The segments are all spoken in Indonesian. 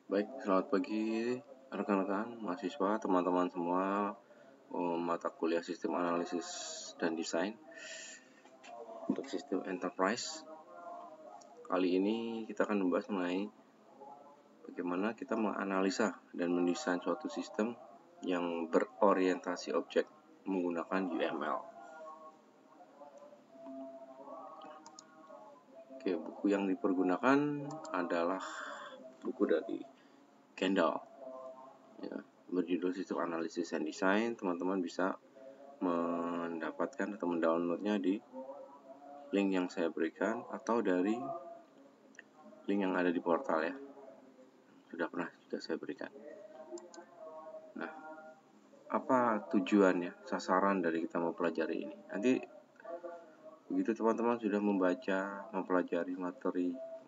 Baik, selamat pagi rekan-rekan, mahasiswa, teman-teman semua, mata kuliah sistem analisis dan desain untuk sistem enterprise. Kali ini kita akan membahas mengenai bagaimana kita menganalisa dan mendesain suatu sistem yang berorientasi objek menggunakan UML. Oke, buku yang dipergunakan adalah buku dari Kendall, ya, berjudul Sistem Analisis and Design. Teman-teman bisa mendapatkan atau mendownloadnya di link yang saya berikan atau dari link yang ada di portal, ya, sudah saya berikan. Nah, apa tujuannya, sasaran dari kita mempelajari ini? Nanti begitu teman-teman sudah mempelajari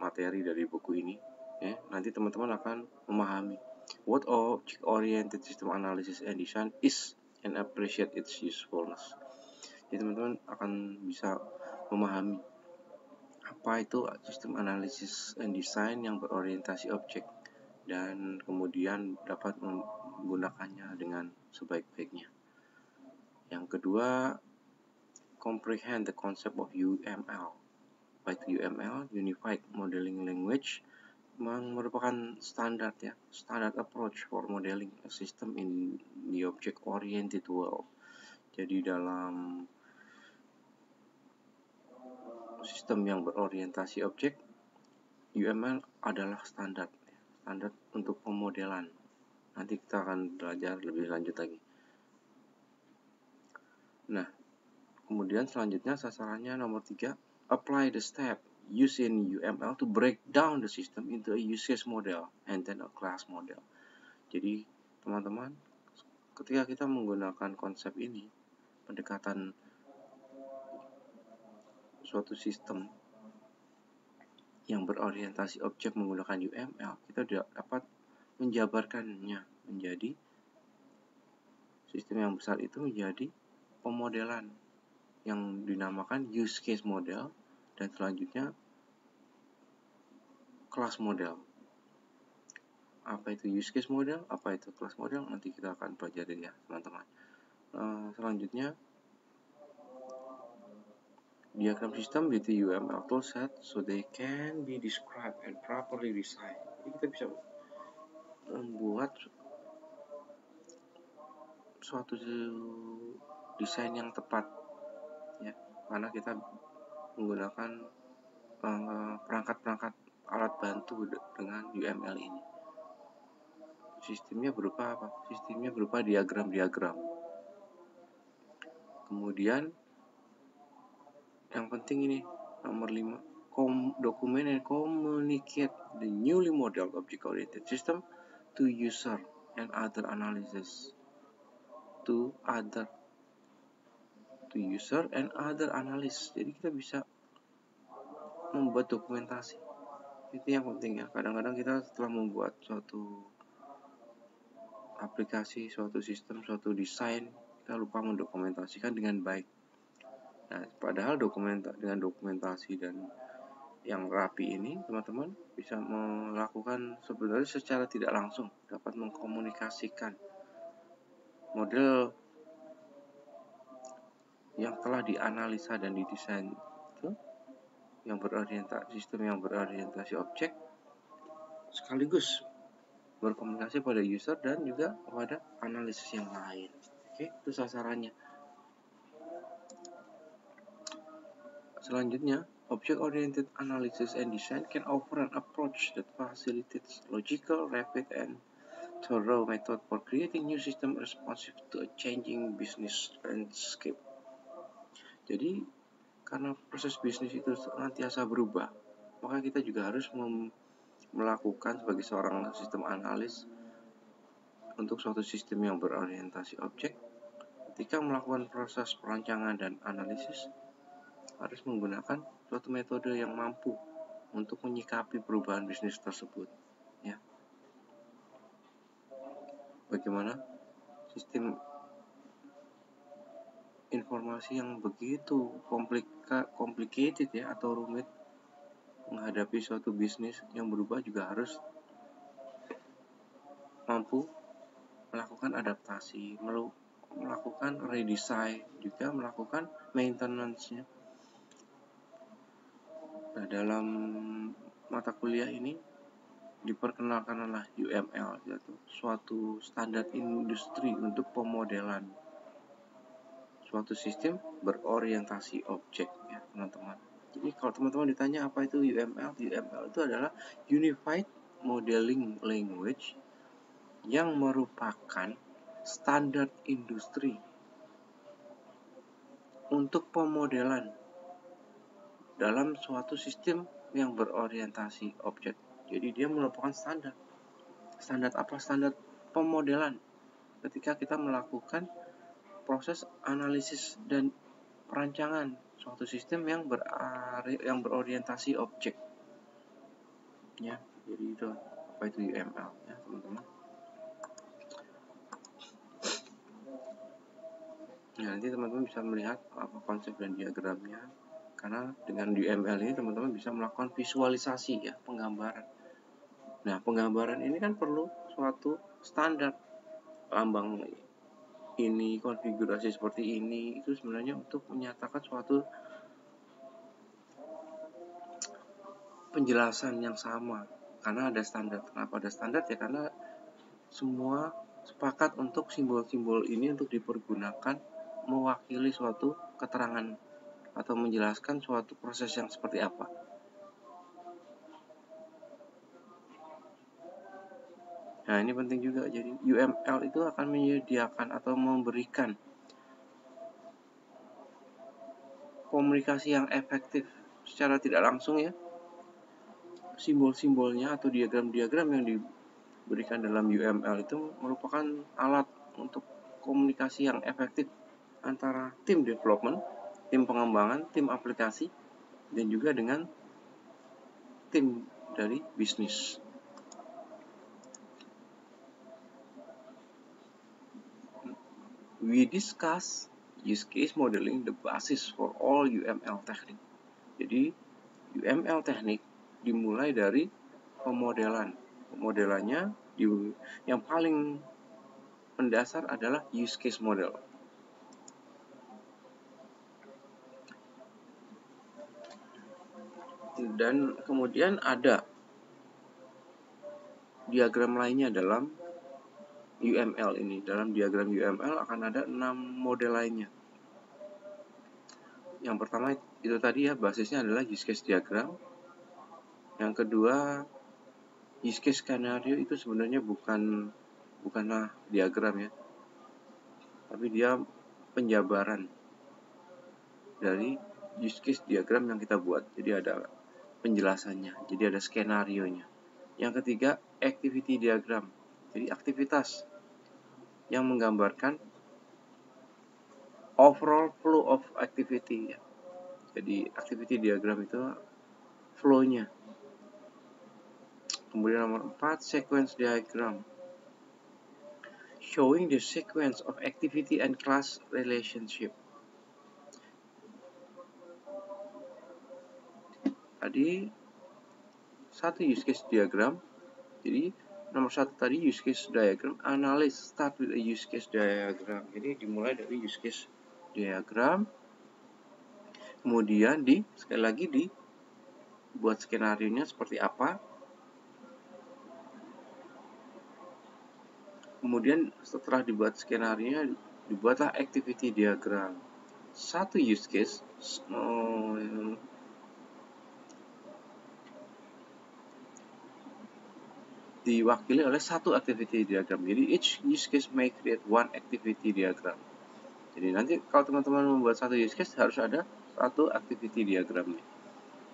materi dari buku ini, ya, nanti teman-teman akan memahami what object oriented system analysis and design is and appreciate its usefulness. Jadi teman-teman akan bisa memahami apa itu sistem analisis and design yang berorientasi objek dan kemudian dapat menggunakannya dengan sebaik-baiknya. Yang kedua, comprehend the concept of UML. Apa itu UML? Unified Modeling Language, merupakan standar approach for modeling a system in the object-oriented world. Jadi dalam sistem yang berorientasi objek, UML adalah standar untuk pemodelan. Nanti kita akan belajar lebih lanjut lagi. Nah, kemudian selanjutnya sasarannya nomor 3, apply the step used in UML to break down the system into a use case model and then a class model. Jadi, teman-teman, ketika kita menggunakan konsep ini, pendekatan suatu sistem yang berorientasi objek menggunakan UML, kita dapat menjabarkannya menjadi sistem yang besar itu menjadi pemodelan yang dinamakan use case model dan selanjutnya class model. Apa itu use case model, apa itu class model, nanti kita akan pelajari, ya, teman-teman. Selanjutnya, diagram sistem with the UML toolset so they can be described and properly designed. Jadi kita bisa membuat suatu desain yang tepat, ya, karena kita menggunakan perangkat-perangkat alat bantu dengan UML ini. Sistemnya berupa apa? Sistemnya berupa diagram-diagram. Kemudian yang penting ini nomor 5, document and communicate the newly modeled object-oriented system to user and other analysis. Jadi kita bisa membuat dokumentasi. Itu yang penting, ya. Kadang-kadang kita setelah membuat suatu aplikasi, suatu sistem, suatu desain, kita lupa mendokumentasikan dengan baik. Nah, padahal dengan dokumentasi dan yang rapi ini, teman-teman bisa melakukan sebenarnya secara tidak langsung dapat mengkomunikasikan model yang telah dianalisa dan didesain itu sistem yang berorientasi objek, sekaligus berkomunikasi pada user dan juga kepada analisis yang lain. Oke, itu sasarannya. Selanjutnya, object-oriented analysis and design can offer an approach that facilitates logical, rapid, and thorough method for creating new system responsive to a changing business landscape. Jadi, karena proses bisnis itu senantiasa berubah, maka kita juga harus melakukan sebagai seorang sistem analis untuk suatu sistem yang berorientasi objek. Ketika melakukan proses perancangan dan analisis, harus menggunakan suatu metode yang mampu untuk menyikapi perubahan bisnis tersebut, ya. Bagaimana sistem informasi yang begitu complicated, ya, atau rumit menghadapi suatu bisnis yang berubah juga harus mampu melakukan adaptasi, melakukan redesign, juga melakukan maintenance-nya. Nah, dalam mata kuliah ini diperkenalkanlah UML, yaitu suatu standar industri untuk pemodelan suatu sistem berorientasi objek, ya teman-teman. Jadi kalau teman-teman ditanya apa itu UML, UML itu adalah Unified Modeling Language yang merupakan standar industri untuk pemodelan dalam suatu sistem yang berorientasi objek. Jadi dia merupakan standar. Standar apa? Standar pemodelan ketika kita melakukan proses analisis dan perancangan suatu sistem yang berorientasi objek. Ya, jadi itu apa itu UML, ya teman-teman. Nah, nanti teman-teman bisa melihat apa konsep dan diagramnya, karena dengan UML ini teman-teman bisa melakukan visualisasi, ya, penggambaran. Nah, penggambaran ini kan perlu suatu standar, lambang ini, konfigurasi seperti ini, itu sebenarnya untuk menyatakan suatu penjelasan yang sama, karena ada standar. Kenapa ada standar? Ya karena semua sepakat untuk simbol-simbol ini untuk dipergunakan mewakili suatu keterangan atau menjelaskan suatu proses yang seperti apa. Nah, ini penting juga. Jadi UML itu akan menyediakan atau memberikan komunikasi yang efektif secara tidak langsung, ya. Simbol-simbolnya atau diagram-diagram yang diberikan dalam UML itu merupakan alat untuk komunikasi yang efektif antara tim development, tim pengembangan, tim aplikasi, dan juga dengan tim dari bisnis. We discuss use case modeling, the basis for all UML technique. Jadi UML teknik dimulai dari pemodelan. Pemodelannya yang paling mendasar adalah use case model. Dan kemudian ada diagram lainnya dalam UML ini. Dalam diagram UML akan ada 6 model lainnya. Yang pertama itu tadi, ya, basisnya adalah use case diagram. Yang kedua, use case scenario itu sebenarnya bukanlah diagram, ya, tapi dia penjabaran dari use case diagram yang kita buat. Jadi ada penjelasannya, jadi ada skenario-nya. Yang ketiga, activity diagram. Jadi aktivitas yang menggambarkan overall flow of activity, ya. Jadi activity diagram itu flow-nya. Kemudian nomor 4, sequence diagram, showing the sequence of activity and class relationship. Tadi satu use case diagram. Jadi nomor 1 tadi use case diagram, analysis start with a use case diagram. Jadi dimulai dari use case diagram, kemudian sekali lagi dibuat skenario-nya seperti apa. Kemudian setelah dibuat skenario-nya, dibuatlah activity diagram. Satu use case diwakili oleh satu activity diagram. Jadi each use case may create one activity diagram. Jadi nanti kalau teman-teman membuat satu use case harus ada satu activity diagramnya.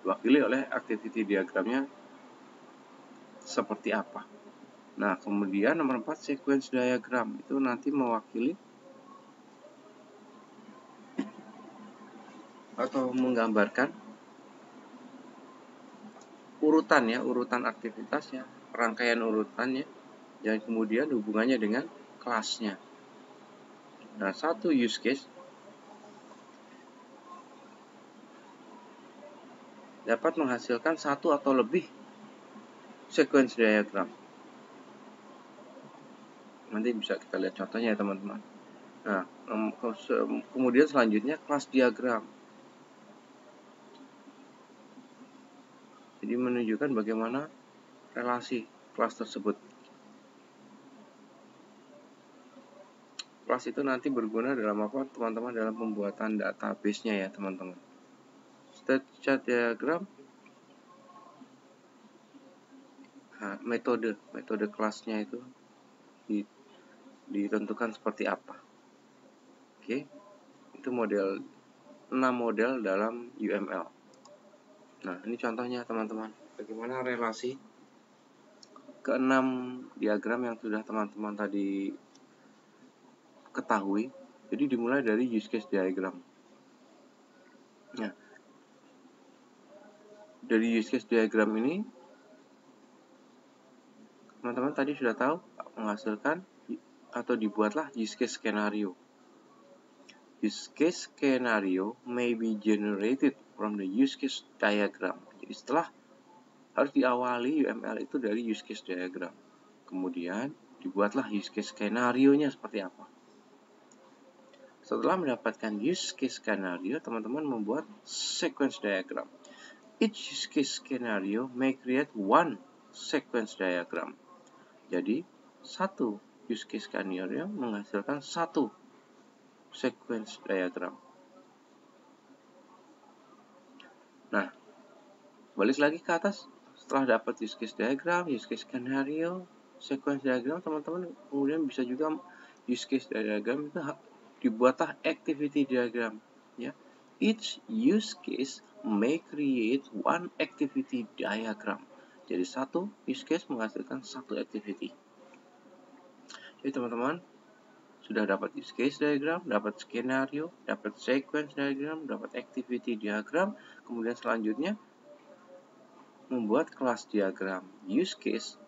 Diwakili oleh activity diagramnya seperti apa. Nah, kemudian nomor 4, sequence diagram. Itu nanti mewakili atau menggambarkan urutan aktivitasnya, rangkaian urutannya, yang kemudian hubungannya dengan kelasnya. Nah, satu use case dapat menghasilkan satu atau lebih sequence diagram. Nanti bisa kita lihat contohnya ya teman-teman. Nah, kemudian selanjutnya kelas diagram. Jadi menunjukkan bagaimana relasi kelas tersebut. Kelas itu nanti berguna dalam apa teman-teman, dalam pembuatan database-nya ya teman-teman. State chart diagram, nah, metode kelasnya itu ditentukan seperti apa. Oke, itu 6 model dalam UML. Nah, ini contohnya teman-teman, bagaimana relasi ke-6 diagram yang sudah teman-teman tadi ketahui. Jadi dimulai dari use case diagram. Nah, dari use case diagram ini teman-teman tadi sudah tahu menghasilkan atau dibuatlah use case scenario. Use case scenario may be generated from the use case diagram. Jadi setelah harus diawali UML itu dari use case diagram. Kemudian dibuatlah use case skenario-nya seperti apa. Setelah mendapatkan use case skenario, teman-teman membuat sequence diagram. Each use case scenario may create one sequence diagram. Jadi, satu use case scenario menghasilkan satu sequence diagram. Nah, balik lagi ke atas. Setelah dapat use case diagram, use case scenario, sequence diagram, teman-teman kemudian bisa juga use case diagram itu dibuatlah activity diagram. Ya, each use case may create one activity diagram. Jadi satu use case menghasilkan satu activity. Jadi teman-teman sudah dapat use case diagram, dapat skenario, dapat sequence diagram, dapat activity diagram. Kemudian selanjutnya membuat kelas diagram use case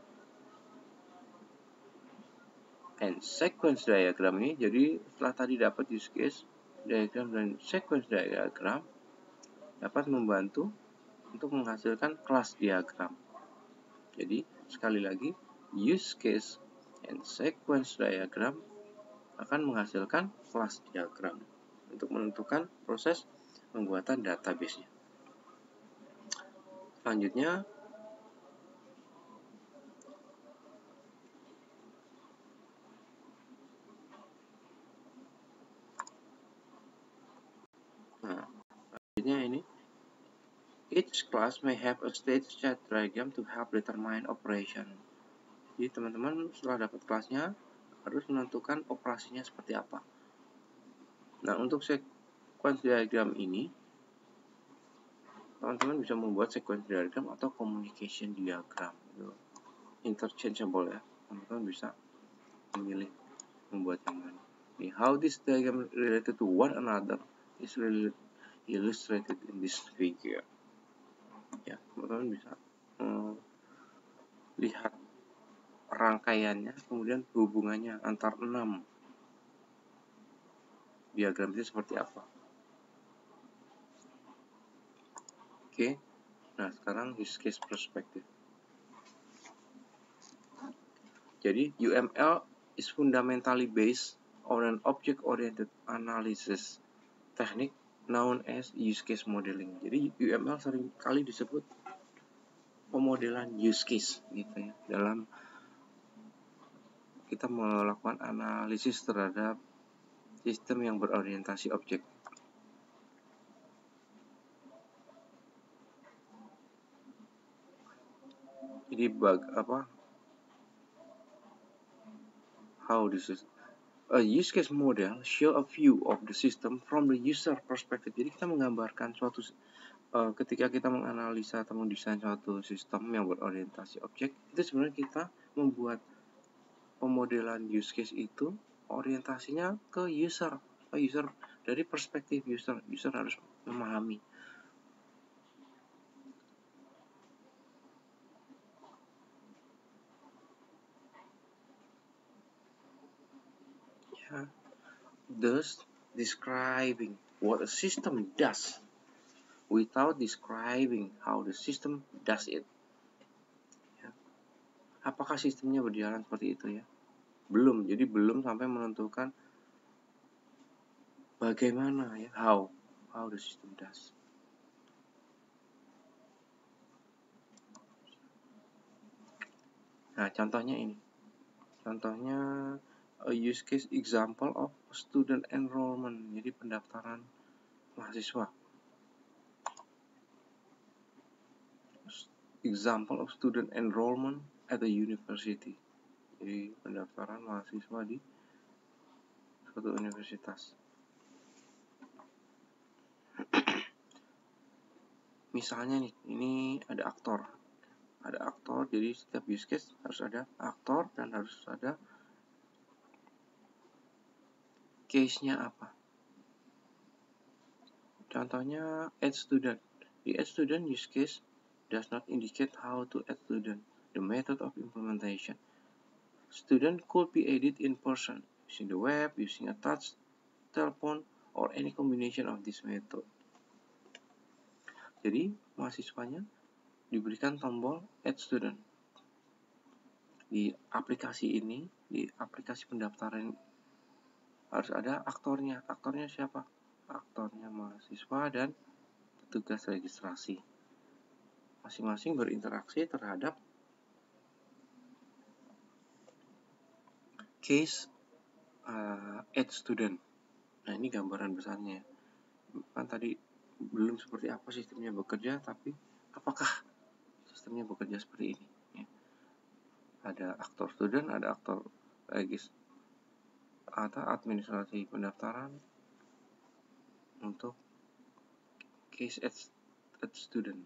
and sequence diagram ini. Jadi setelah tadi dapat use case diagram dan sequence diagram, dapat membantu untuk menghasilkan kelas diagram. Jadi sekali lagi, use case and sequence diagram akan menghasilkan kelas diagram untuk menentukan proses pembuatan database-nya. Selanjutnya, ini each class may have a state chart diagram to help determine operation. Jadi teman-teman setelah dapat kelasnya harus menentukan operasinya seperti apa. Nah, untuk sequence diagram ini teman-teman bisa membuat sequence diagram atau communication diagram. Interchangeable ya. Teman-teman bisa memilih membuat yang mana. How this diagram related to one another is really illustrated in this figure. Ya, teman-teman bisa lihat rangkaiannya, kemudian hubungannya antar 6 diagram itu seperti apa. Oke. Nah, sekarang use case perspective. Jadi, UML is fundamentally based on an object-oriented analysis technique known as use case modeling. Jadi, UML sering kali disebut pemodelan use case gitu ya, dalam kita melakukan analisis terhadap sistem yang berorientasi objek. Jadi how this is a use case model show a view of the system from the user perspective. Jadi kita menggambarkan suatu ketika kita menganalisa atau mendesain suatu sistem yang berorientasi objek, itu sebenarnya kita membuat pemodelan use case itu orientasinya ke user dari perspektif user harus memahami. Ya, thus describing what a system does without describing how the system does it. Ya. Apakah sistemnya berjalan seperti itu ya? Belum, jadi belum sampai menentukan bagaimana ya, how the system does. Nah, contohnya ini. Contohnya a use case example of student enrollment. Jadi pendaftaran mahasiswa. Example of student enrollment at a university. Jadi pendaftaran mahasiswa di suatu universitas. Misalnya nih, ini ada aktor. Ada aktor, jadi setiap use case harus ada aktor dan harus ada case-nya apa. Contohnya add student. The add student use case does not indicate how to add student, the method of implementation. Student could be added in person, using the web, using a touch, telephone, or any combination of this method. Jadi, mahasiswanya diberikan tombol add student. Di aplikasi ini, di aplikasi pendaftaran harus ada aktornya. Aktornya siapa? Aktornya mahasiswa dan petugas registrasi. Masing-masing berinteraksi terhadap case add student. Nah, ini gambaran besarnya. Kan tadi belum seperti apa sistemnya bekerja, tapi apakah sistemnya bekerja seperti ini? Ya. Ada aktor student, ada aktor atau administrasi pendaftaran untuk case add student.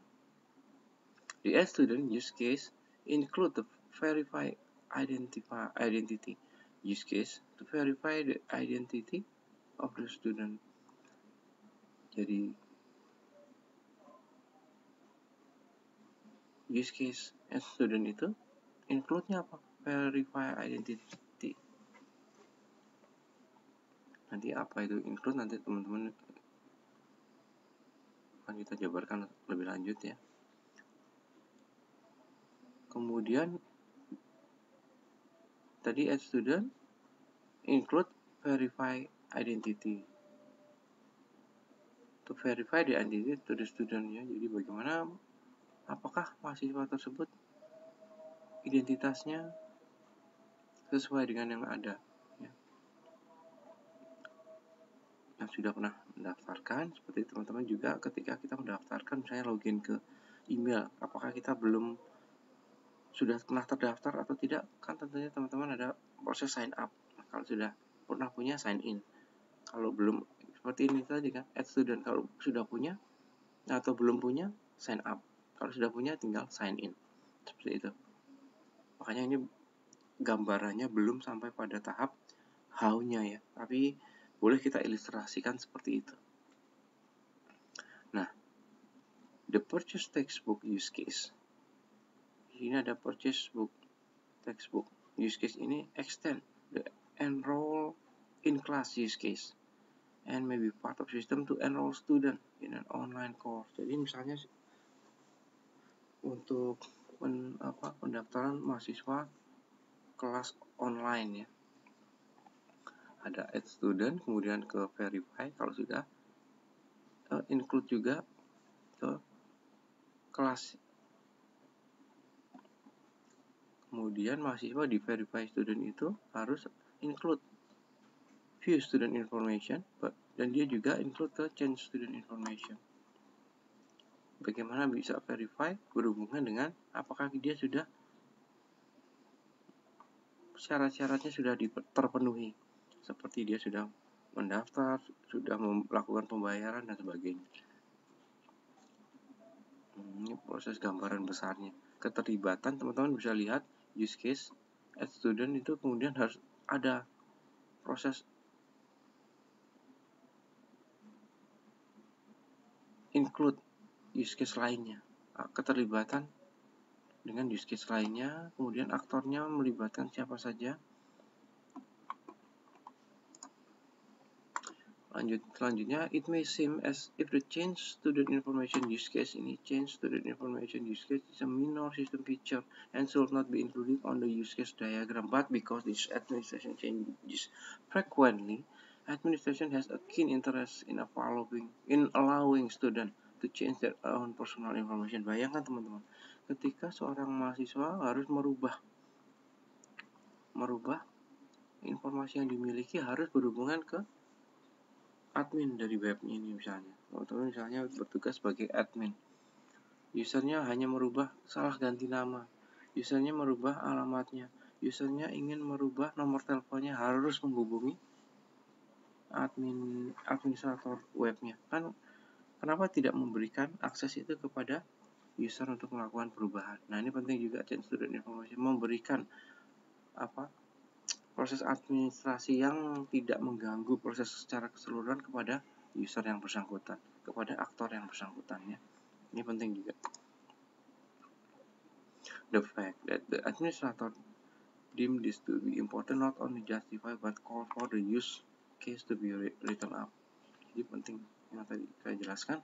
The add student use case include the verify identity use case to verify the identity of the student. Jadi use case add student itu include-nya apa? Verify identity. Nanti apa itu include, nanti teman-teman akan kita jabarkan lebih lanjut ya. Kemudian tadi add student include verify identity. To verify the identity to the student ya. Jadi bagaimana, apakah mahasiswa tersebut identitasnya sesuai dengan yang ada ya. Yang sudah pernah mendaftarkan, seperti teman-teman juga ketika kita mendaftarkan misalnya login ke email, apakah kita belum sudah pernah terdaftar atau tidak, kan tentunya teman-teman ada proses sign up. Nah, kalau sudah pernah punya sign in, kalau belum seperti ini tadi kan add student, kalau sudah punya atau belum punya sign up, kalau sudah punya tinggal sign in, seperti itu. Makanya ini gambarannya belum sampai pada tahap how-nya ya, tapi boleh kita ilustrasikan seperti itu. Nah, the purchase textbook use case. Ini ada purchase book textbook use case, ini extend the enroll in class use case and maybe part of system to enroll student in an online course. Jadi misalnya untuk pendaftaran mahasiswa kelas online ya, ada add student, kemudian ke verify kalau sudah, include juga ke kelas. Kemudian mahasiswa di verify student itu harus include view student information, dan dia juga include ke change student information. Bagaimana bisa verify berhubungan dengan apakah dia sudah syarat-syaratnya sudah terpenuhi, seperti dia sudah mendaftar, sudah melakukan pembayaran dan sebagainya. Ini proses gambaran besarnya. Keterlibatan teman-teman bisa lihat use case add student itu kemudian harus ada proses include use case lainnya, keterlibatan dengan use case lainnya, kemudian aktornya melibatkan siapa saja. Selanjutnya, it may seem as if the change student information use case ini, change student information use case is a minor system feature and should not be included on the use case diagram, but because this administration changes frequently, administration has a keen interest in allowing student to change their own personal information. Bayangkan teman-teman, ketika seorang mahasiswa harus merubah informasi yang dimiliki harus berhubungan ke admin dari webnya ini misalnya. Teman-teman misalnya bertugas sebagai admin. Usernya hanya merubah, salah ganti nama. Usernya merubah alamatnya. Usernya ingin merubah nomor teleponnya, harus menghubungi administrator webnya. Kan kenapa tidak memberikan akses itu kepada user untuk melakukan perubahan? Nah, ini penting juga change student information, memberikan proses administrasi yang tidak mengganggu proses secara keseluruhan kepada user yang bersangkutan, kepada aktor yang bersangkutan ya. Ini penting juga. The fact that the administrator deem this to be important not only justify but call for the use case to be written up. Jadi penting yang tadi saya jelaskan.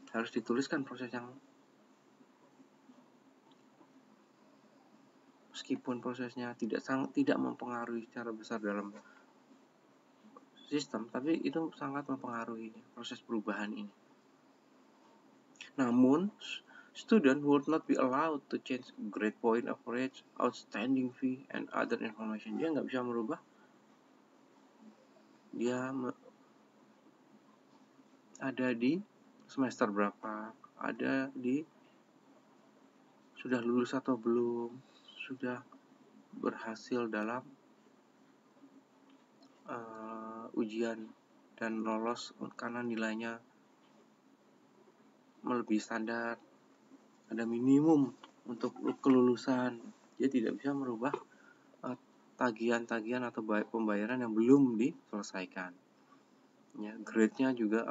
Harus dituliskan proses yang meskipun prosesnya tidak mempengaruhi secara besar dalam sistem, tapi itu sangat mempengaruhi proses perubahan ini. Namun, student would not be allowed to change grade point average, outstanding fee, and other information. Dia nggak bisa merubah. Dia ada di semester berapa, ada di sudah lulus atau belum, sudah berhasil dalam ujian dan lolos karena nilainya melebihi standar, ada minimum untuk kelulusan. Dia tidak bisa merubah tagihan-tagihan atau pembayaran yang belum diselesaikan. Ya, grade-nya juga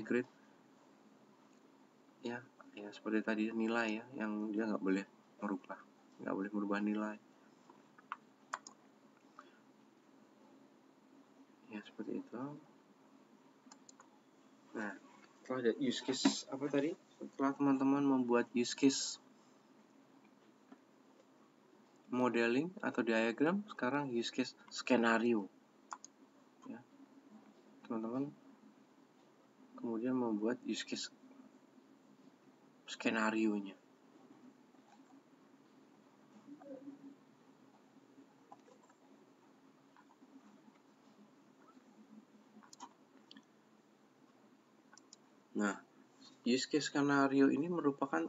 grade ya seperti tadi nilai ya, yang dia nggak boleh merubah nilai. Ya, seperti itu. Nah, setelah ada use case setelah teman-teman membuat use case modeling atau diagram, sekarang use case skenario ya. Teman-teman kemudian membuat use case skenario-nya. Nah, use case skenario ini merupakan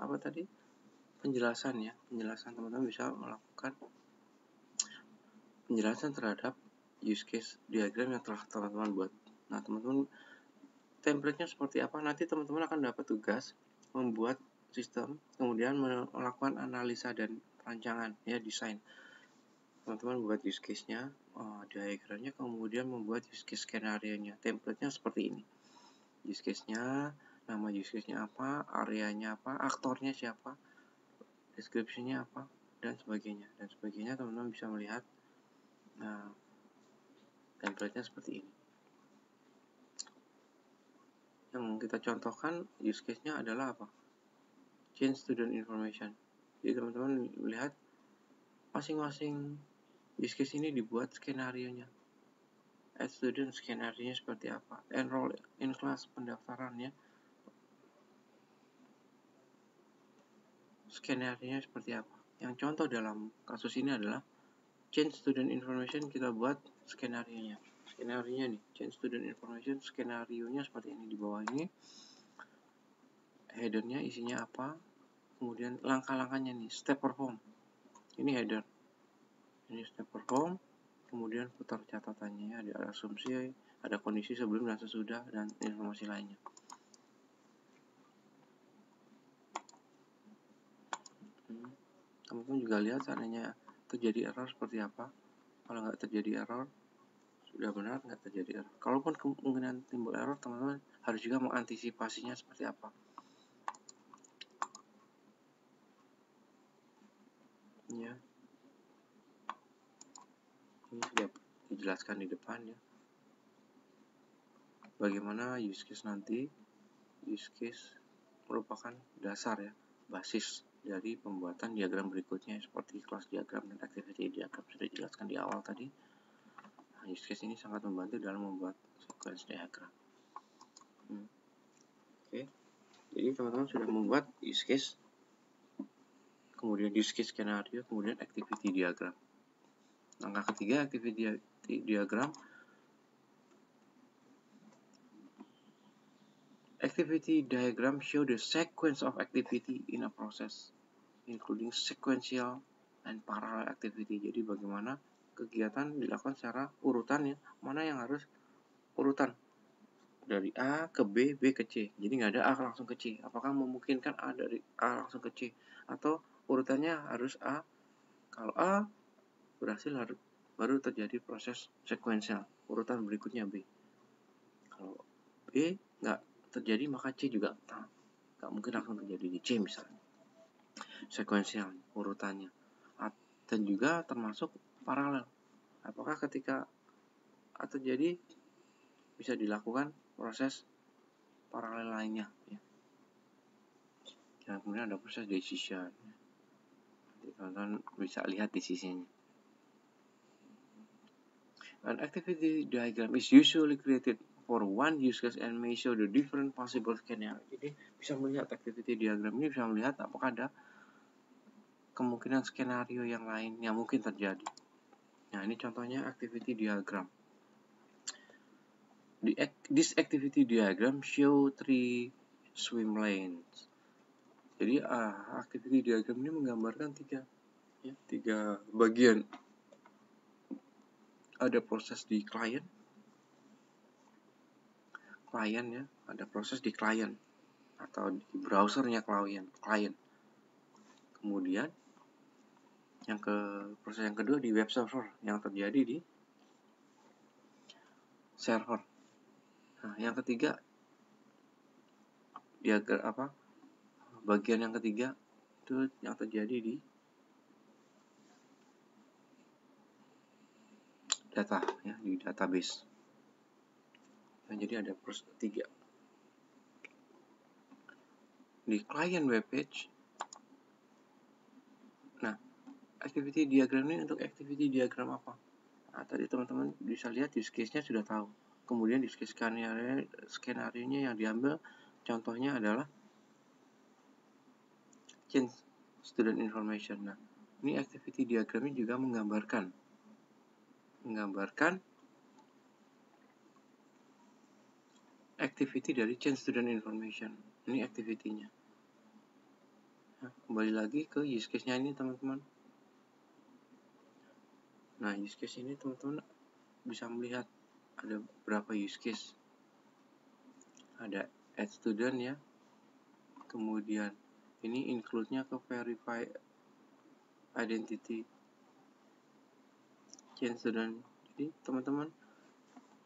penjelasan ya. Penjelasan teman-teman bisa melakukan penjelasan terhadap use case diagram yang telah teman-teman buat. Nah, teman-teman template-nya seperti apa? Nanti teman-teman akan dapat tugas membuat sistem, kemudian melakukan analisa dan perancangan ya, desain. Teman-teman buat use case-nya, diagramnya, kemudian membuat use case skenario-nya. Template-nya seperti ini. Use case-nya, nama use case-nya apa, areanya apa, aktornya siapa, deskripsinya apa, dan sebagainya. Teman-teman bisa melihat template-nya seperti ini. Yang kita contohkan use case-nya adalah apa? Change student information. Jadi teman-teman melihat masing-masing use case ini dibuat skenario-nya. Add student skenario-nya seperti apa? Enroll in class, pendaftarannya. Skenario-nya seperti apa? Yang contoh dalam kasus ini adalah change student information, kita buat skenario-nya. Skenario-nya nih, change student information, skenario-nya seperti ini di bawah ini. Header-nya isinya apa? Kemudian langkah-langkahnya nih, step perform. Ini header. Ini step perform. Kemudian putar catatannya, ada asumsi, ada kondisi sebelum dan sesudah, dan informasi lainnya. Teman-teman juga lihat seandainya terjadi error seperti apa. Kalau nggak terjadi error, sudah benar nggak terjadi error. Kalaupun kemungkinan timbul error, teman-teman harus juga mengantisipasinya seperti apa. Ya, ini sudah jelaskan di depan ya. Bagaimana use case nanti. Use case merupakan dasar ya, basis dari pembuatan diagram berikutnya seperti class diagram dan activity diagram sudah dijelaskan di awal tadi. Nah, use case ini sangat membantu dalam membuat sequence diagram. Oke. Jadi teman-teman sudah membuat use case, kemudian use case skenario, kemudian activity diagram. Langkah ketiga, activity diagram. Activity diagram show the sequence of activity in a process, including sequential and parallel activity. Jadi bagaimana kegiatan dilakukan secara urutan ya, mana yang harus urutan dari A ke B, B ke C. Jadi nggak ada A langsung ke C. Apakah memungkinkan A dari A langsung ke C? Atau urutannya harus A, kalau A berhasil baru terjadi proses sekuensial, urutan berikutnya B. Kalau B nggak terjadi maka C juga nggak mungkin langsung terjadi di C misalnya. Sekuensial urutannya. Dan juga termasuk paralel. Apakah ketika A terjadi bisa dilakukan proses paralel lainnya ya. Dan kemudian ada proses decision. Nanti teman-teman bisa lihat di sisinya. An activity diagram is usually created for one use case and may show the different possible scenario. Jadi bisa melihat activity diagram ini, bisa melihat apakah ada kemungkinan skenario yang lain yang mungkin terjadi. Nah, ini contohnya activity diagram. This activity diagram show 3 swim lanes. Jadi activity diagram ini menggambarkan tiga bagian. Ada proses di klien ya, ada proses di klien atau di browsernya klien. Kemudian proses yang kedua di web server yang terjadi di server. Nah, yang ketiga bagian yang ketiga itu yang terjadi di data ya, di database. Nah, jadi ada proses ketiga. Di client web page. Nah, activity diagram ini untuk activity diagram apa? Nah, tadi teman-teman bisa lihat use case-nya sudah tahu. Kemudian use case skenario-nya yang diambil contohnya adalah change student information. Nah, ini activity diagramnya juga menggambarkan activity dari change student information. Ini activity-nya. Nah, kembali lagi ke use case-nya ini teman-teman. Nah, use case ini teman-teman bisa melihat ada berapa use case. Ada add student ya. Kemudian ini include-nya ke verify identity, change student. Jadi teman-teman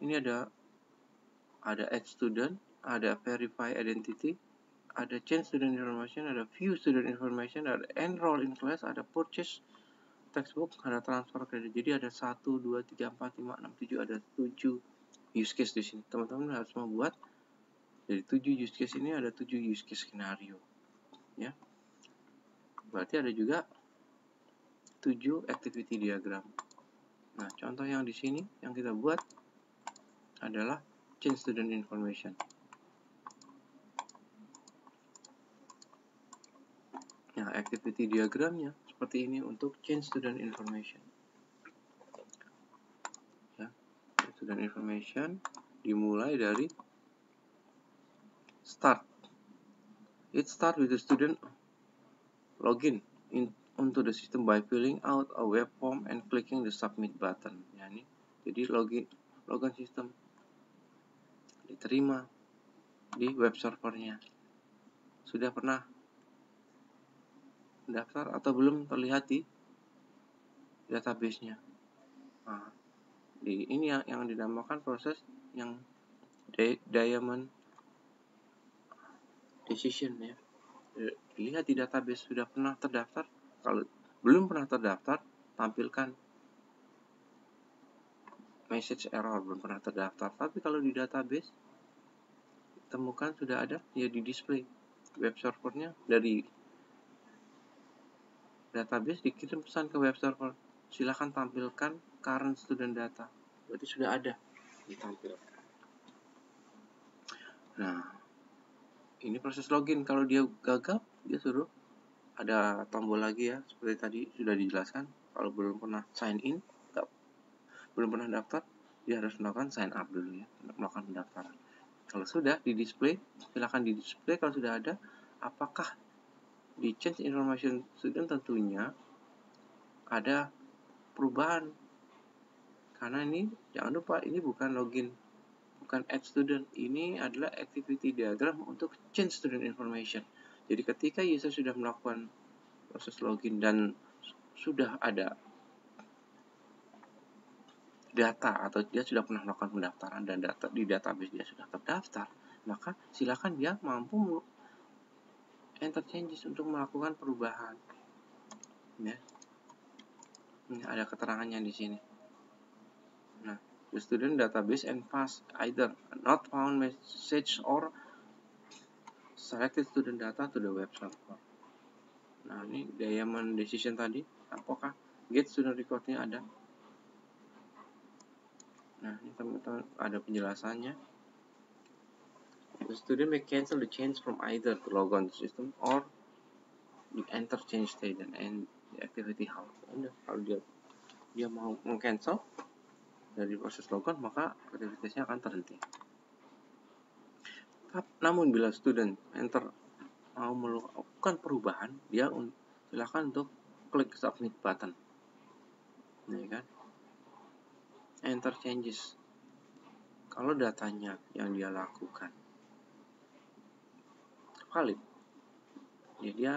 ini ada add student, ada verify identity, ada change student information, ada view student information, ada enroll in class, ada purchase textbook, ada transfer credit. Jadi ada 1, 2, 3, 4, 5, 6, 7, ada 7 use case di sini. Teman-teman harus membuat dari 7 use case ini ada 7 use case skenario. Ya. Berarti ada juga 7 activity diagram. Nah, contoh yang di sini yang kita buat adalah change student information. Nah, activity diagramnya seperti ini untuk change student information. Ya, student information dimulai dari start. It start with the student login into the system by filling out a web form and clicking the submit button. Ya, ini jadi login system diterima di web servernya. Sudah pernah daftar atau belum terlihat di database-nya. Nah, ini yang dinamakan proses yang diamond decision ya. Lihat di database sudah pernah terdaftar. Kalau belum pernah terdaftar, tampilkan message error, belum pernah terdaftar. Tapi kalau di database temukan sudah ada, ya di display web servernya, dari database dikirim pesan ke web server, silakan tampilkan current student data, berarti sudah ada ditampilkan. Nah, ini proses login. Kalau dia gagal, dia suruh ada tombol lagi ya, seperti tadi sudah dijelaskan. Kalau belum pernah sign in, belum pernah daftar, dia harus melakukan sign up dulu ya, untuk melakukan pendaftaran. Kalau sudah di display, silakan di display kalau sudah ada. Apakah di change information student, tentunya ada perubahan, karena ini jangan lupa ini bukan login, bukan add student, ini adalah activity diagram untuk change student information. Jadi ketika user sudah melakukan proses login dan sudah ada data atau dia sudah pernah melakukan pendaftaran dan data di database dia sudah terdaftar, maka silakan dia mampu enter changes untuk melakukan perubahan. Ya. Ini ada keterangannya di sini. Nah, the student database and pass either not found message or selected student data to the web server. Nah, ini diamond decision tadi, apakah get student recordnya ada. Nah, ini teman-teman ada penjelasannya. The student may cancel the change from either the logon system or the enter change state and the activity halt. Kalau dia mau meng-cancel dari proses logon, maka aktivitasnya akan terhenti. Namun bila student enter mau melakukan perubahan, dia silakan untuk klik submit button. Ini kan, enter changes. Kalau datanya yang dia lakukan valid, jadi dia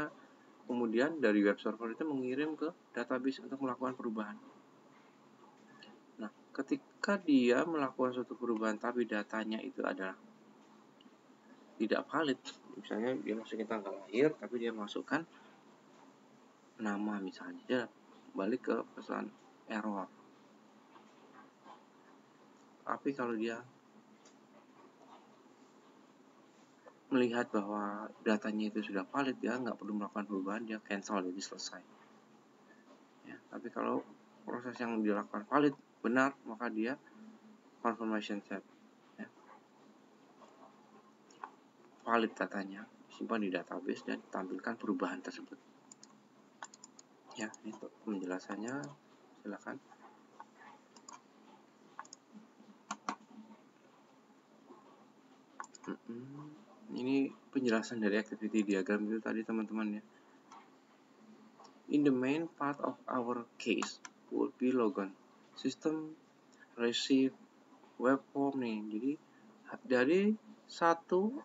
kemudian dari web server itu mengirim ke database untuk melakukan perubahan. Nah, ketika dia melakukan suatu perubahan tapi datanya itu adalah tidak valid, misalnya dia masukin tanggal lahir tapi dia masukkan nama misalnya, dia balik ke pesan error. Tapi kalau dia melihat bahwa datanya itu sudah valid, dia nggak perlu melakukan perubahan, dia cancel, jadi selesai ya. Tapi kalau proses yang dilakukan valid, benar, maka dia confirmation set ya. Valid datanya, simpan di database dan tampilkan perubahan tersebut ya. Itu penjelasannya, silakan. Ini penjelasan dari activity diagram itu tadi teman-teman ya. In the main part of our case would be logon, system, receive, web form nih. Jadi dari satu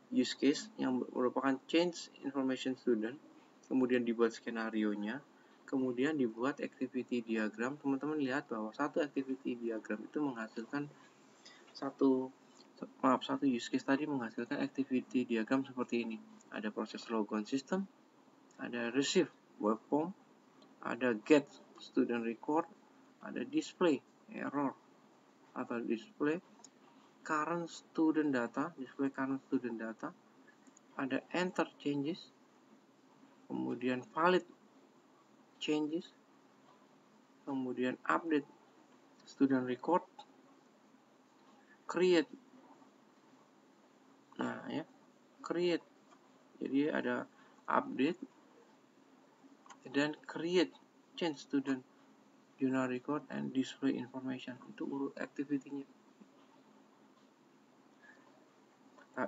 use case yang merupakan change information student, kemudian dibuat skenario-nya, kemudian dibuat activity diagram. Teman-teman lihat bahwa satu activity diagram itu menghasilkan satu use case tadi menghasilkan activity diagram seperti ini. Ada proses logon system, ada receive web form, ada get student record, ada display error atau display current student data, ada enter changes, kemudian valid changes, kemudian update student record, create. Nah ya, create. Jadi ada update dan create change student journal record and display information. Itu urut activity-nya. Nah,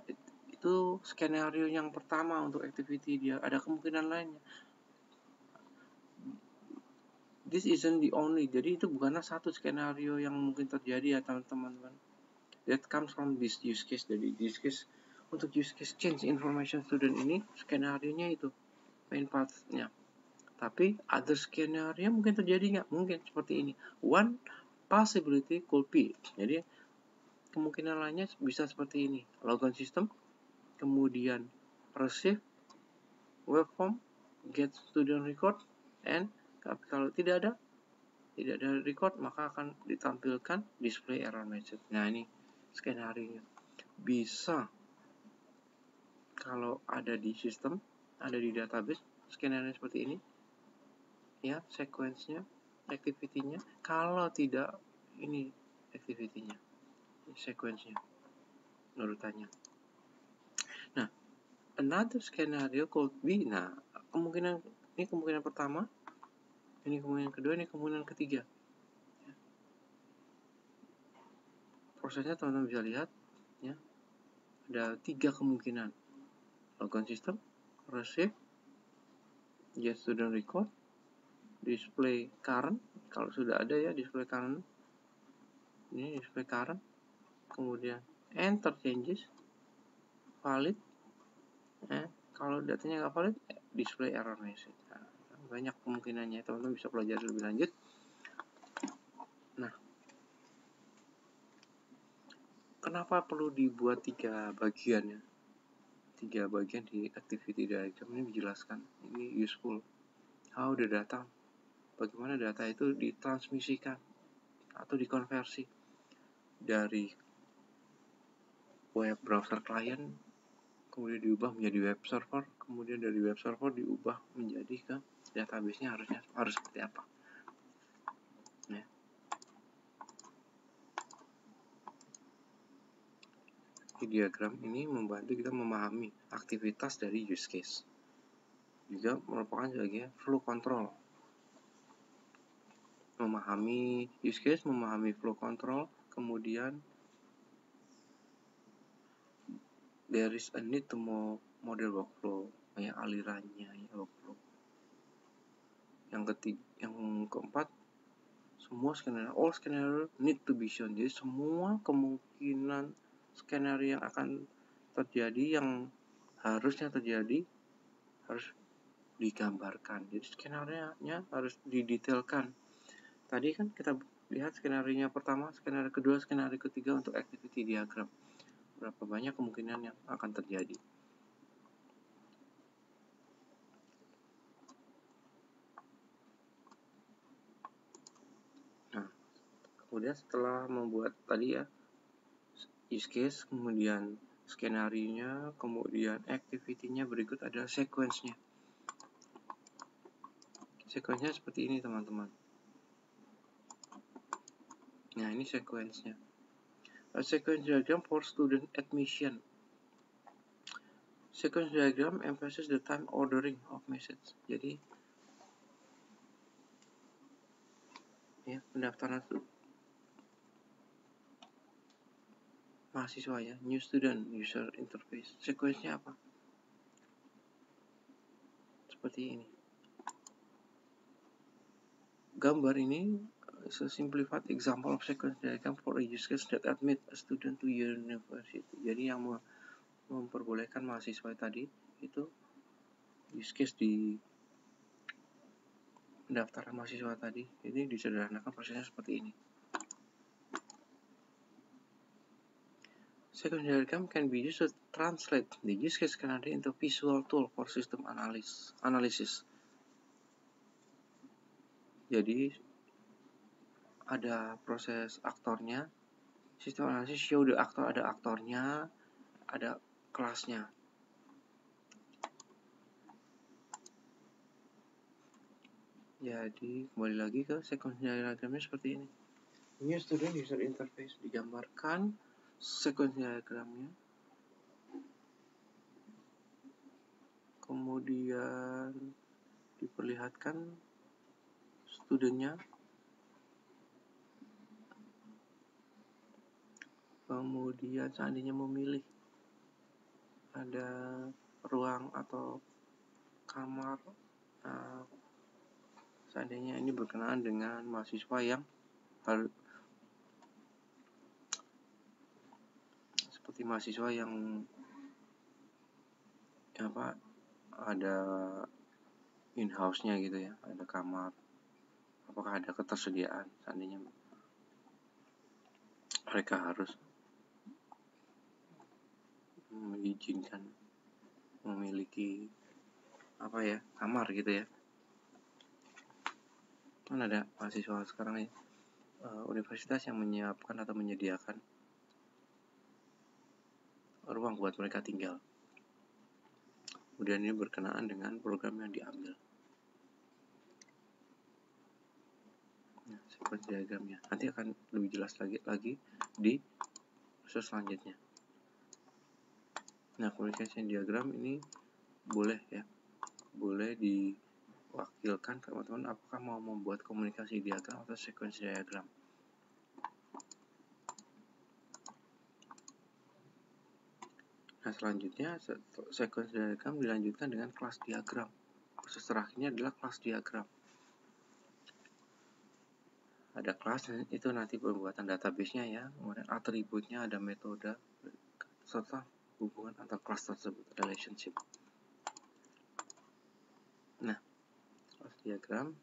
itu skenario yang pertama untuk activity dia. Ada kemungkinan lainnya. This isn't the only. Jadi itu bukanlah satu skenario yang mungkin terjadi ya teman-teman. That comes from this use case. Jadi use case untuk use case change information student ini skenario-nya itu main part-nya. Tapi other skenario mungkin terjadi nggak? Mungkin seperti ini. One possibility could be. Jadi kemungkinan lainnya bisa seperti ini. Logon system, kemudian receive web form, get student record, and kalau tidak ada tidak ada record, maka akan ditampilkan display error message. Nah, ini skenario bisa kalau ada di sistem, ada di database, skenario seperti ini ya, sequence-nya, activity-nya. Kalau tidak, ini activity-nya, sequence-nya, urutannya. Nah, another scenario could be, nah, ini kemungkinan pertama, ini kemungkinan kedua, ini kemungkinan ketiga. Prosesnya teman-teman bisa lihat ya, ada 3 kemungkinan: logon system, receive, get student record, display current. Kalau sudah ada ya display current, ini display current, kemudian enter changes, valid. Kalau datanya nggak valid, display error message. Nah, banyak kemungkinannya, teman-teman bisa pelajari lebih lanjut. Nah, kenapa perlu dibuat 3 bagian ya? 3 bagian di activity diagram ini dijelaskan. Ini useful. How the data, bagaimana data itu ditransmisikan atau dikonversi dari web browser client, kemudian diubah menjadi web server, kemudian dari web server diubah menjadi ke database-nya harus seperti apa. Ya. Di diagram ini membantu kita memahami aktivitas dari use case. Juga merupakan sebagai flow control. Memahami use case, memahami flow control, kemudian there is a need to model workflow, kayak alirannya ya, workflow. Yang keempat, semua skenario, all skenario need to be shown. Jadi semua kemungkinan skenario yang akan terjadi, yang harusnya terjadi, harus digambarkan. Jadi skenario-nya harus didetailkan. Tadi kan kita lihat skenario pertama, skenario kedua, skenario ketiga untuk activity diagram. Berapa banyak kemungkinan yang akan terjadi. Nah, kemudian setelah membuat tadi ya use case, kemudian skenario-nya, kemudian activity-nya, berikut adalah sequence-nya. Sequence-nya seperti ini teman-teman. Nah, ini sequence-nya. A sequence diagram for student admission. Sequence diagram emphasizes the time ordering of message. Jadi ya, pendaftaran mahasiswa ya, new student user interface. Sequence-nya apa? Seperti ini. Gambar ini is a simplified example of sequence diagram for a use case that admit a student to your university. Jadi yang memperbolehkan mahasiswa tadi itu use case di pendaftaran mahasiswa tadi, ini disederhanakan prosesnya seperti ini. Sequence diagram can be used to translate the use case scenario into visual tool for system analysis. Jadi ada proses aktornya, sistem analisis show the actor, ada aktornya, ada kelasnya. Jadi kembali lagi ke sequence diagramnya seperti ini. New student user interface digambarkan sequence diagramnya, kemudian diperlihatkan studentnya, kemudian seandainya memilih ada ruang atau kamar, seandainya ini berkenaan dengan mahasiswa yang seperti mahasiswa yang ada in-house-nya gitu ya, ada kamar, apakah ada ketersediaan, seandainya mereka harus mengizinkan memiliki kamar gitu ya. kan ada mahasiswa sekarang ya, universitas yang menyiapkan atau menyediakan ruang buat mereka tinggal. Kemudian ini berkenaan dengan program yang diambil. Nah, sequence diagramnya nanti akan lebih jelas lagi di proses selanjutnya. Nah, communication diagram ini boleh diwakilkan teman-teman apakah mau membuat komunikasi diagram atau sequence diagram. Nah, selanjutnya sequence diagram dilanjutkan dengan kelas diagram. Proses terakhirnya adalah kelas diagram. Ada kelas itu nanti pembuatan database-nya ya, kemudian atributnya, ada metode, serta hubungan antar kelas tersebut, relationship. Nah, kelas diagram,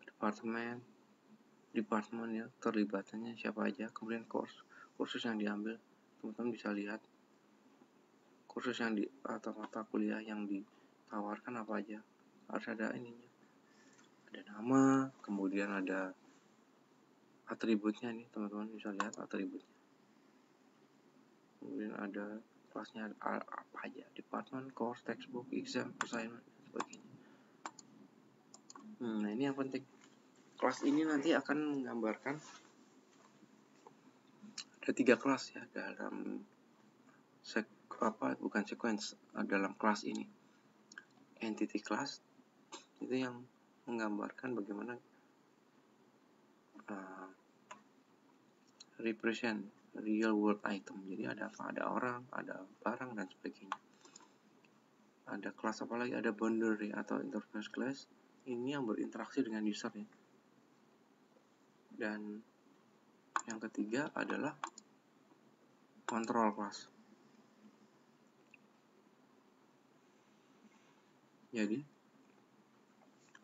departemen ya, terlibatannya siapa aja, kemudian kursus yang diambil, teman-teman bisa lihat kursus yang atau mata kuliah yang ditawarkan apa aja, harus ada ininya, ada nama, kemudian ada atributnya nih, teman-teman bisa lihat atributnya, kemudian ada kelasnya apa aja, department, course, textbook, exam, assignment, dan sebagainya. Nah, ini yang penting. Kelas ini nanti akan menggambarkan ada 3 kelas ya dalam sequence dalam kelas ini. Entity class itu yang menggambarkan bagaimana represent real world item. Jadi ada apa? Ada orang, ada barang, dan sebagainya. Ada kelas apa lagi? Ada boundary atau interface class. Ini yang berinteraksi dengan user ya. Dan yang ketiga adalah control class. Jadi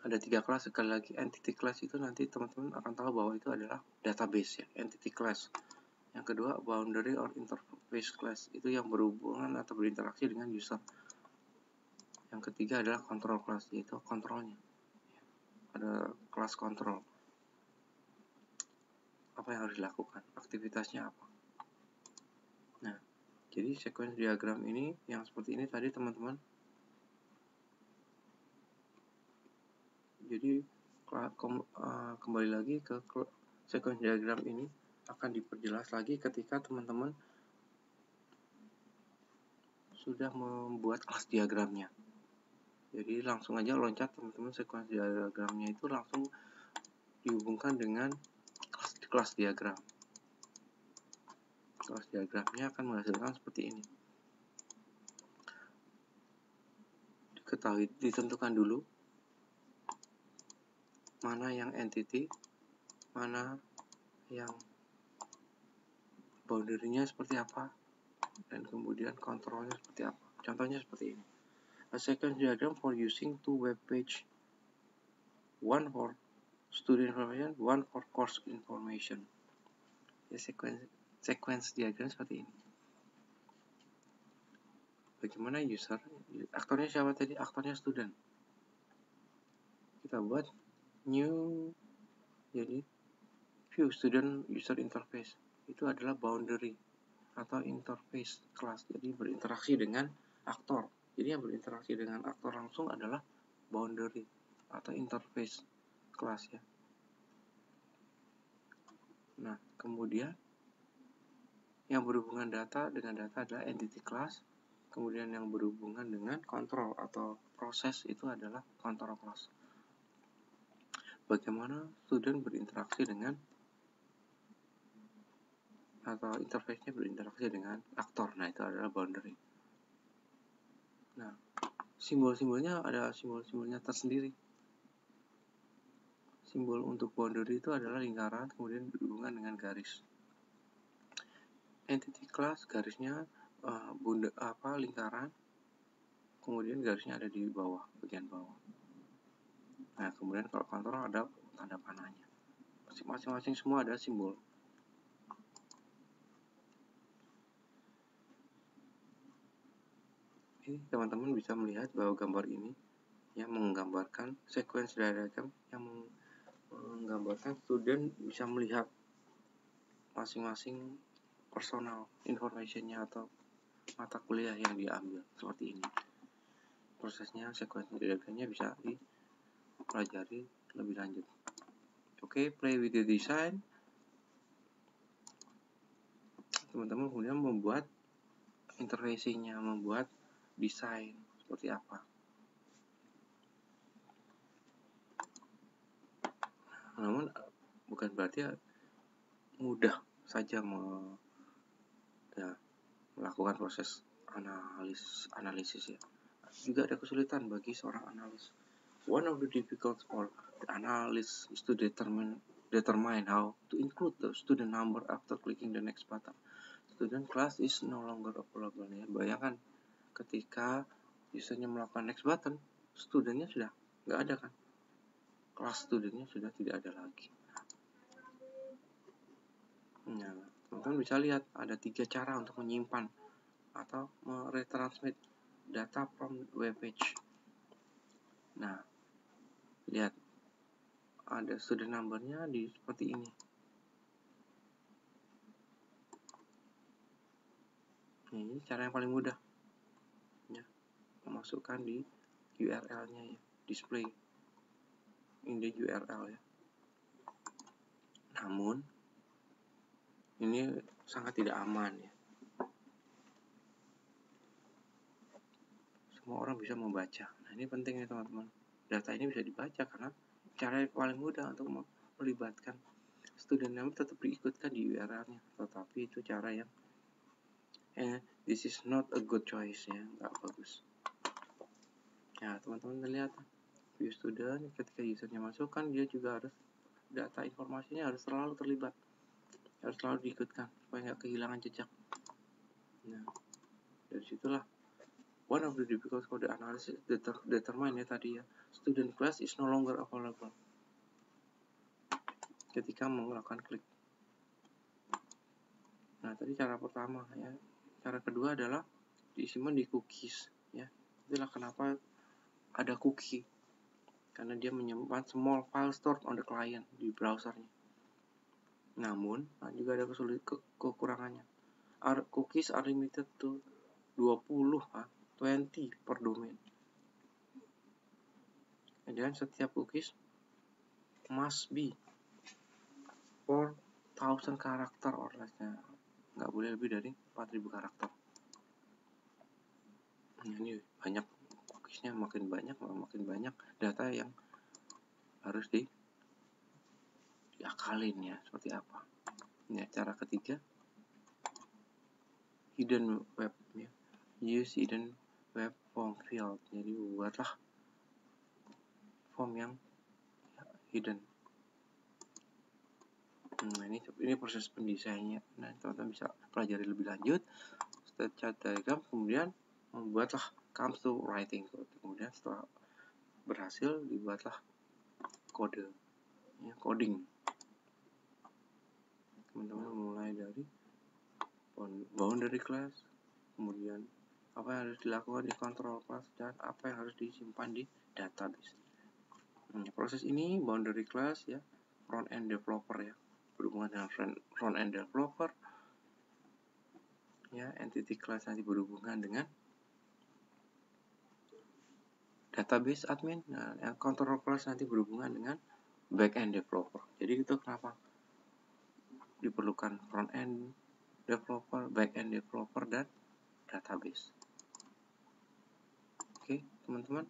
ada 3 kelas. Sekali lagi, entity class itu nanti teman-teman akan tahu bahwa itu adalah database ya, entity class. Yang kedua, boundary or interface class, itu yang berhubungan atau berinteraksi dengan user. Yang ketiga adalah control class, yaitu kontrolnya. Ada kelas control. Apa yang harus dilakukan? Aktivitasnya apa? Nah, jadi sequence diagram ini yang seperti ini tadi teman-teman. Jadi kembali lagi ke sequence diagram ini akan diperjelas lagi ketika teman-teman sudah membuat kelas diagramnya. Jadi langsung aja loncat teman-teman, sequence diagramnya itu langsung dihubungkan dengan kelas diagram. Kelas diagramnya akan menghasilkan seperti ini. Ditentukan dulu mana yang entity, mana yang boundary-nya seperti apa, dan kemudian kontrolnya seperti apa. Contohnya seperti ini. A sequence diagram for using 2 web page, one for student information, one for course information. Ya, sequence diagram seperti ini. Bagaimana user? Aktornya siapa tadi? Aktornya student. Kita buat new, jadi view student user interface. Itu adalah boundary atau interface class. Jadi berinteraksi dengan aktor. Jadi yang berinteraksi dengan aktor langsung adalah boundary atau interface class ya. Nah, kemudian yang berhubungan data dengan data adalah entity class. Kemudian yang berhubungan dengan kontrol atau proses itu adalah control class. Bagaimana student berinteraksi dengan atau interface-nya berinteraksi dengan aktor. Nah, itu adalah boundary. Nah, simbol-simbolnya ada simbol-simbolnya tersendiri. Simbol untuk boundary itu adalah lingkaran, kemudian berhubungan dengan garis. Entity class garisnya lingkaran, kemudian garisnya ada di bawah, bagian bawah. Nah, kemudian kalau kontrol ada tanda panahnya. Masing-masing semua ada simbol. Ini teman-teman bisa melihat bahwa gambar ini yang menggambarkan sequence diagram yang menggambarkan student bisa melihat masing-masing personal information-nya atau mata kuliah yang diambil seperti ini. Prosesnya sequence diagramnya bisa dipelajari lebih lanjut. Oke, play with the design. Teman-teman kemudian membuat interfacing-nya, membuat desain seperti apa. Namun bukan berarti mudah saja melakukan proses analisis ya. Juga ada kesulitan bagi seorang analis. One of the difficult for the analyst is to determine how to include the student number after clicking the next button. Student class is no longer available ya. Bayangkan ketika usernya melakukan next button, studentnya sudah nggak ada kan? Kelas studentnya sudah tidak ada lagi. Nah, teman-teman bisa lihat ada 3 cara untuk menyimpan atau meretransmit data from web page. Nah, lihat ada student number-nya di seperti ini. Ini cara yang paling mudah ya, memasukkan di URL-nya ya, display in the URL ya. Namun ini sangat tidak aman ya. Semua orang bisa membaca. Nah, ini penting ya teman-teman. Data ini bisa dibaca karena cara yang paling mudah untuk melibatkan student name tetap diikutkan di URL-nya. Tetapi itu cara yang this is not a good choice ya, nggak bagus. Nah, teman-teman lihat view student ketika usernya masuk kan dia juga harus data informasinya harus selalu terlibat, harus selalu diikutkan supaya nggak kehilangan jejak. Nah, dari situlah one of the difficult for the analysis determine ya tadi ya, student class is no longer available ketika melakukan klik. Nah, tadi cara pertama ya. Cara kedua adalah disimpan di cookies ya. Itulah kenapa ada cookie, karena dia menyimpan small file stored on the client di browsernya. Namun juga ada kekurangannya. Cookies are limited to 20 per domain. Dan setiap cookies must be 4,000 karakter or less. Nggak boleh lebih dari 4.000 karakter. Nah, ini banyak cookiesnya, makin banyak data yang harus diakalin ya, seperti apa. Nah, cara ketiga, hidden web ya. Use hidden web form field. Jadi buatlah form yang hidden. Nah, ini proses pendesainnya. Nah, teman-teman bisa pelajari lebih lanjut. Step chart diagram, kemudian membuatlah comes to writing code. Kemudian setelah berhasil dibuatlah kode ya, coding. Teman-teman mulai dari boundary class, kemudian apa yang harus dilakukan di control class, dan apa yang harus disimpan di database. Nah, proses ini boundary class ya, front end developer ya, berhubungan dengan front end developer ya, entity class nanti berhubungan dengan database admin. Nah, yang control class nanti berhubungan dengan back end developer. Jadi itu kenapa diperlukan front end developer, back end developer, dan database. Oke, teman-teman,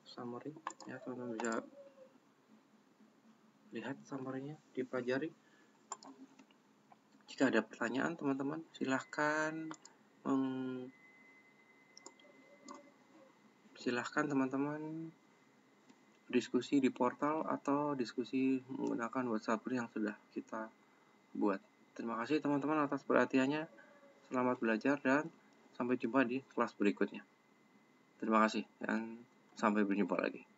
summary ya, teman-teman bisa lihat summary-nya, dipelajari. Jika ada pertanyaan teman-teman, silahkan teman-teman diskusi di portal atau diskusi menggunakan WhatsApp yang sudah kita buat. Terima kasih teman-teman atas perhatiannya. Selamat belajar dan sampai jumpa di kelas berikutnya. Terima kasih dan sampai berjumpa lagi.